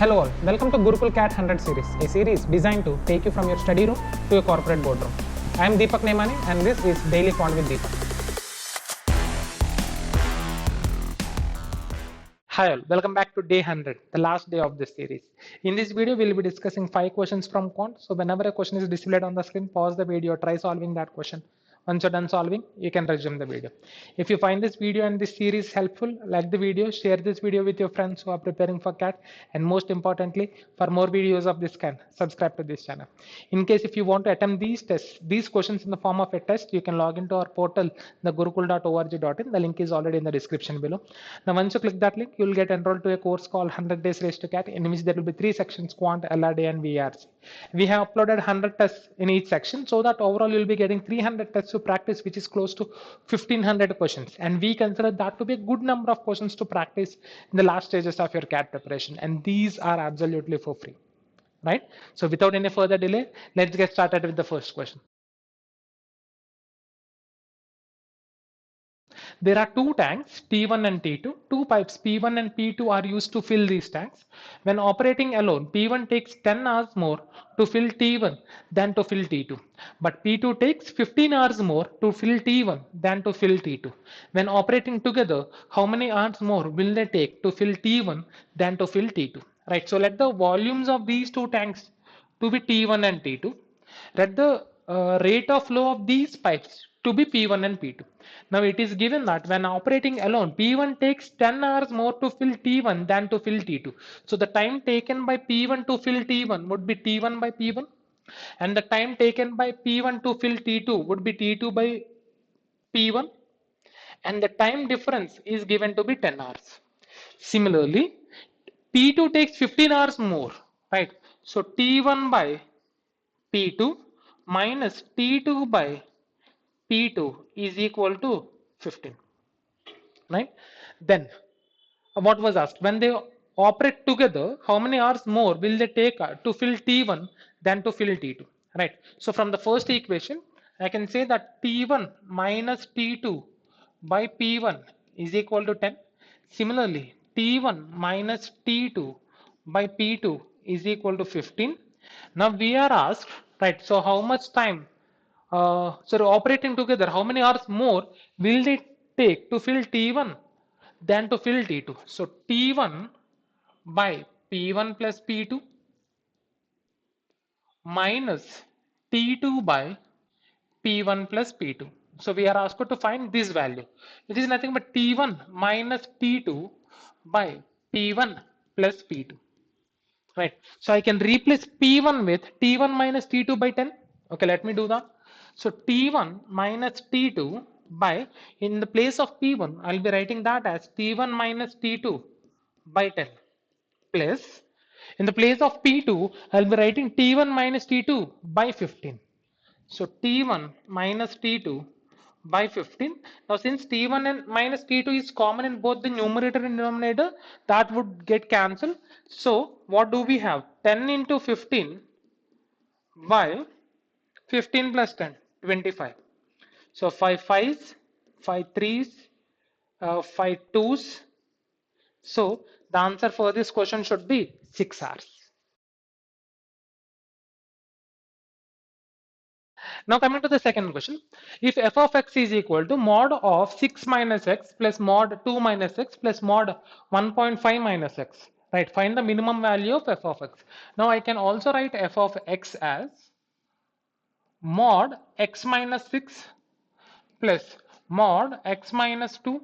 Hello all, welcome to Gurukul CAT 100 series, a series designed to take you from your study room to your corporate boardroom. I am Deepak and this is Daily Quant with Deepak. Hi all, welcome back to day 100, the last day of this series. In this video, we will be discussing 5 questions from Quant. So whenever a question is displayed on the screen, pause the video, try solving that question. Once you're done solving, you can resume the video. If you find this video and this series helpful, like the video, share this video with your friends who are preparing for CAT, and most importantly, for more videos of this kind, subscribe to this channel. In case if you want to attempt these tests, these questions in the form of a test, you can log into our portal, the gurukul.org.in. The link is already in the description below. Now, once you click that link, you will get enrolled to a course called 100 Days Race to CAT, in which there will be 3 sections: Quant, LRD, and VRC. We have uploaded 100 tests in each section, so that overall you'll be getting 300 tests to practice, which is close to 1500 questions. And we consider that to be a good number of questions to practice in the last stages of your CAT preparation. And these are absolutely for free, right? So without any further delay, let's get started with the first question. There are 2 tanks, P1 and T2. 2 pipes P1 and P2 are used to fill these tanks. When operating alone, P1 takes 10 hours more to fill T1 than to fill T2. But P2 takes 15 hours more to fill T1 than to fill T2. When operating together, how many hours more will they take to fill T1 than to fill T2? Right. So let the volumes of these 2 tanks to be T1 and T2. Let the rate of flow of these pipes to be P1 and P2. Now it is given that when operating alone, P1 takes 10 hours more to fill T1 than to fill T2. So the time taken by P1 to fill T1 would be T1 by P1, and the time taken by P1 to fill T2 would be T2 by P1, and the time difference is given to be 10 hours. Similarly, P2 takes 15 hours more, right? So T1 by P2 minus T2 by P2 is equal to 15, right? Then what was asked, when they operate together, how many hours more will they take to fill T1 than to fill T2, right? So from the first equation, I can say that T1 minus T2 by P1 is equal to 10. Similarly, T1 minus T2 by P2 is equal to 15. Now we are asked, right, so how much time, operating together, how many hours more will they take to fill T1 than to fill T2? So T1 by P1 plus P2 minus T2 by P1 plus P2. So we are asked to find this value. It is nothing but T1 minus T2 by P1 plus P2. Right. So I can replace P1 with T1 minus T2 by 10. Okay, let me do that. So T1 minus T2 by, in the place of P1, I'll be writing that as T1 minus T2 by 10 plus, in the place of P2, I'll be writing T1 minus T2 by 15. So T1 minus T2 by 15. Now since T1 and minus T2 is common in both the numerator and denominator, that would get cancelled. So what do we have? 10 into 15 by 15 plus 10, 25. So 5 5s, 5 3s, 5 2s. So the answer for this question should be 6 hours. Now coming to the second question, if f of x is equal to mod of 6 minus x plus mod 2 minus x plus mod 1.5 minus x, right, find the minimum value of f of x. Now I can also write f of x as mod x minus 6 plus mod x minus 2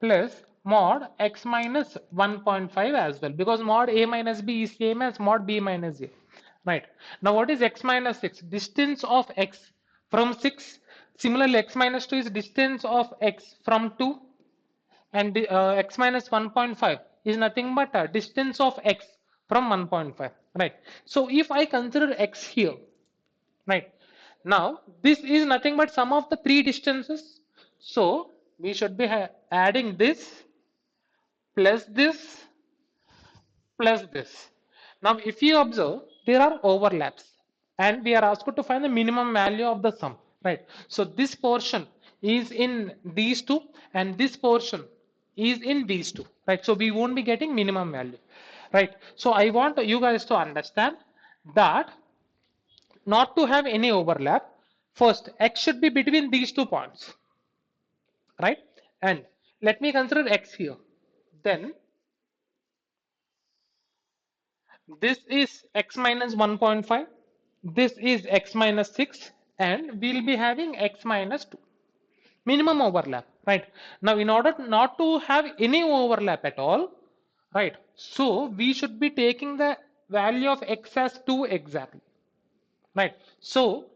plus mod x minus 1.5 as well, because mod a minus b is same as mod b minus a. Right. Now what is x minus 6? Distance of x from 6. Similarly, x minus 2 is distance of x from 2. And x minus 1.5 is nothing but distance of x from 1.5. Right. So if I consider x here, right, now this is nothing but sum of the 3 distances. So we should be adding this plus this plus this. Now if you observe, there are overlaps and we are asked to find the minimum value of the sum, right? So this portion is in these two and this portion is in these two, right? So we won't be getting minimum value. right? So I want you guys to understand that not to have any overlap, first x should be between these 2 points, right? And let me consider x here. Then this is x minus 1.5, this is x minus 6, and we'll be having x minus 2. Minimum overlap, right? Now, in order not to have any overlap at all, right? So we should be taking the value of x as 2 exactly, right? So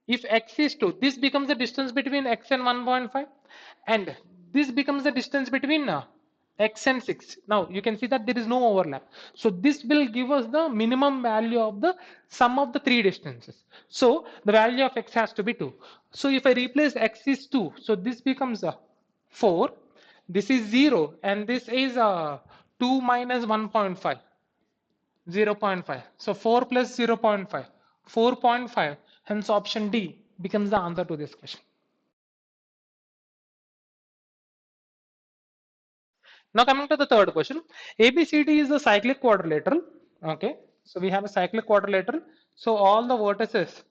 if x is 2, this becomes the distance between x and 1.5, and this becomes the distance between x and 6. Now you can see that there is no overlap. So this will give us the minimum value of the sum of the three distances. So the value of x has to be 2. So if I replace x is 2, so this becomes 4, this is 0, and this is 2 minus 1.5. 0.5. So 4 plus 0.5, 4.5. Hence option D becomes the answer to this question. Now coming to the third question, ABCD is a cyclic quadrilateral. Okay, so we have a cyclic quadrilateral. So all the vertices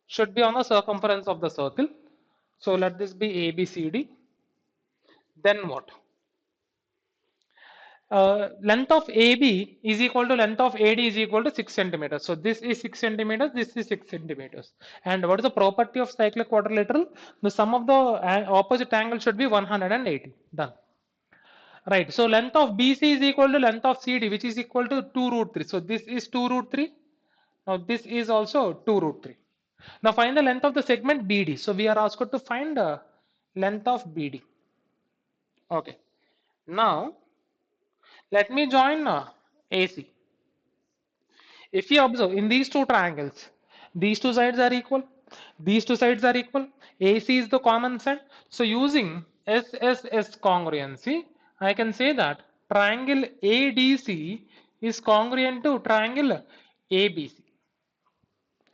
should be on the circumference of the circle. So let this be ABCD. Then what? Length of AB is equal to length of AD is equal to 6 centimeters. So this is 6 centimeters, this is 6 centimeters. And what is the property of cyclic quadrilateral? The sum of the opposite angle should be 180. Done. Right. So length of BC is equal to length of CD, which is equal to 2 root 3. So this is 2 root 3. Now this is also 2 root 3. Now find the length of the segment BD. So we are asked to find the length of BD. Okay. Now let me join AC. If you observe in these two triangles, these two sides are equal, these two sides are equal, AC is the common side. So using SSS congruency, I can say that triangle ADC is congruent to triangle ABC.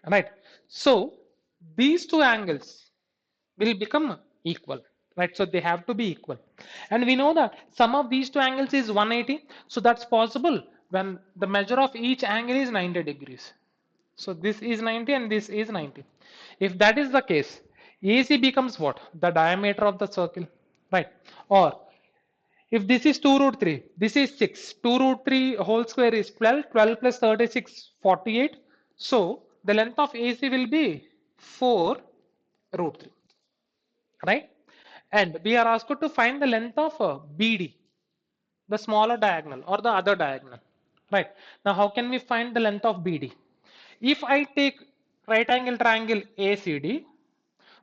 Right. So these two angles will become equal, right? So they have to be equal, and we know that sum of these two angles is 180. So that's possible when the measure of each angle is 90 degrees. So this is 90 and this is 90. If that is the case, AC becomes what? The diameter of the circle, right? Or if this is 2 root 3, this is 6. 2 root 3 whole square is 12. 12 plus 36, 48. So the length of AC will be 4 root 3, right? And we are asked to find the length of BD, the smaller diagonal or the other diagonal, right? Now how can we find the length of BD? If I take right angle triangle ACD,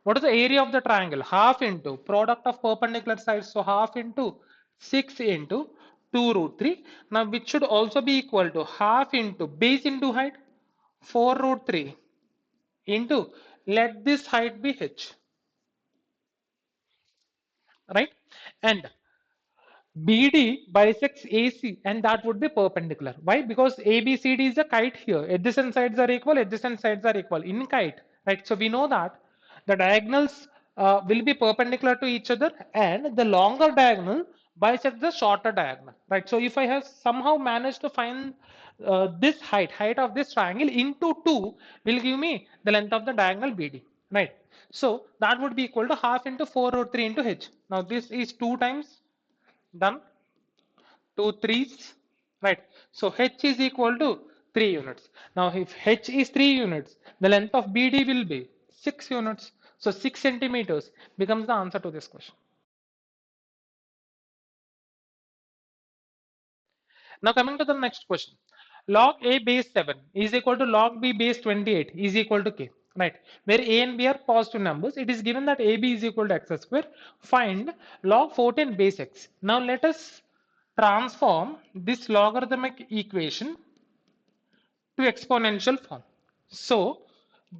what is the area of the triangle? Half into product of perpendicular sides. So half into 6 into 2 root 3. Now which should also be equal to half into base into height 4 root 3 into let this height be h, right? And BD bisects AC and that would be perpendicular. Why? Because ABCD is a kite here. Adjacent sides are equal, adjacent sides are equal in kite, right? So we know that the diagonals will be perpendicular to each other and the longer diagonal bisects the shorter diagonal, right? So if I have somehow managed to find this height of this triangle into 2 will give me the length of the diagonal BD, right? So that would be equal to half into 4 root 3 into h. Now this is 2 times. Done. 2 threes, right? So h is equal to 3 units. Now if h is 3 units, the length of BD will be 6 units. So 6 centimeters becomes the answer to this question. Now coming to the next question. Log A base 7 is equal to log B base 28 is equal to K. Right. Where A and B are positive numbers, it is given that AB is equal to x square. Find log 14 base x. Now let us transform this logarithmic equation to exponential form. So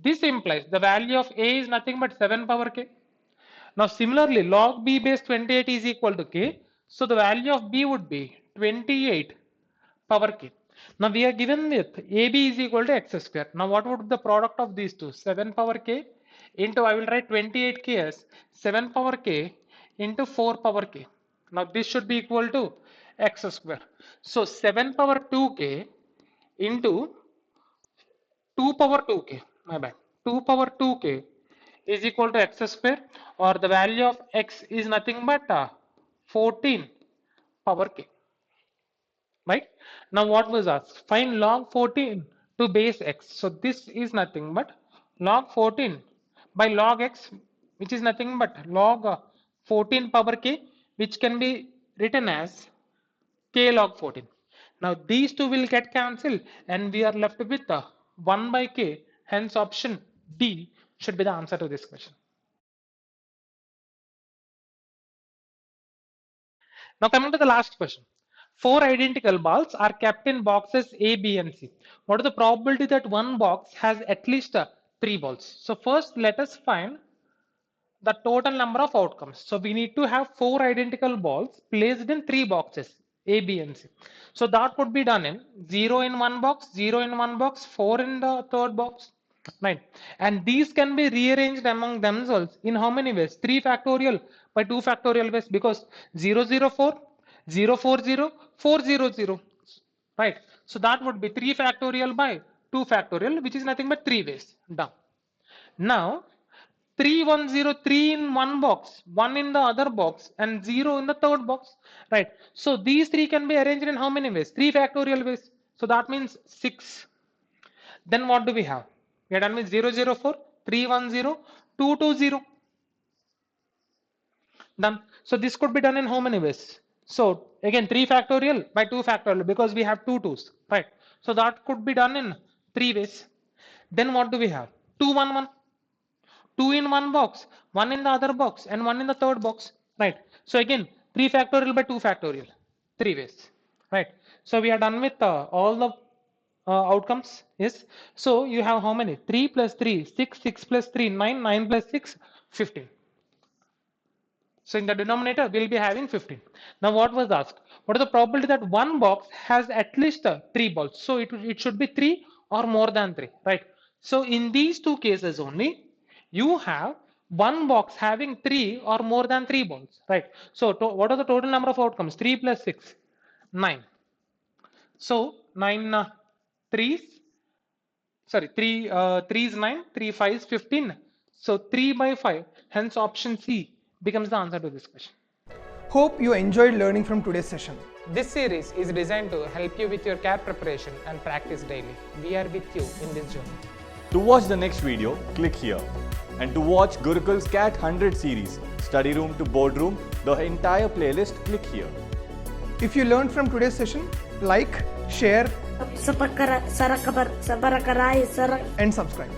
this implies the value of A is nothing but 7 power k. Now similarly log B base 28 is equal to k. So the value of B would be 28 power k. Now we are given with AB is equal to x square. Now what would be the product of these two? 7 power k into I will write 28 k as 7 power k into 4 power k. Now this should be equal to x square. So 7 power 2k into 2 power 2k, my bad, 2 power 2k is equal to x square, or the value of x is nothing but 14 power k. Right? Now what was asked? Find log 14 to base x. So this is nothing but log 14 by log x, which is nothing but log 14 power k, which can be written as k log 14. Now these two will get cancelled and we are left with 1 by k. Hence option D should be the answer to this question. Now coming to the last question. 4 identical balls are kept in boxes A, B and C. What is the probability that one box has at least 3 balls? So first let us find the total number of outcomes. So we need to have 4 identical balls placed in 3 boxes A, B and C. So that would be done in 0 in one box, 0 in one box, 4 in the third box. Right. And these can be rearranged among themselves in how many ways? 3 factorial by 2 factorial ways, because 004, 040, 400. Right. So that would be 3 factorial by 2 factorial, which is nothing but 3 ways. Done. Now 3103 in one box, 1 in the other box and 0 in the third box. Right. So these 3 can be arranged in how many ways? 3 factorial ways. So that means 6. Then what do we have? We are done with 004, 310, 220. Done. So this could be done in how many ways? So again 3 factorial by 2 factorial, because we have 2 2's. Right. So that could be done in 3 ways. Then what do we have? 211. 2 in one box, 1 in the other box and 1 in the third box. Right. So again 3 factorial by 2 factorial, 3 ways. Right. So we are done with all the outcomes. Yes. So you have how many? 3 plus 3, 6, 6 plus 3, 9, 9 plus 6, 15. So in the denominator we'll be having 15. Now what was asked? What is the probability that one box has at least 3 balls? So it should be 3 or more than 3. Right. So in these two cases only, you have one box having 3 or more than 3 balls. Right. So what are the total number of outcomes? 3 plus 6, 9. So 9 threes, sorry, 3 3 is 9, 3 5 is 15. So 3 by 5. Hence option C becomes the answer to this question. Hope you enjoyed learning from today's session. This series is designed to help you with your CAT preparation and practice daily. We are with you in this journey. To watch the next video, click here. And to watch Gurukul's CAT 100 series, study room to boardroom, the entire playlist, click here. If you learned from today's session, like, share and subscribe.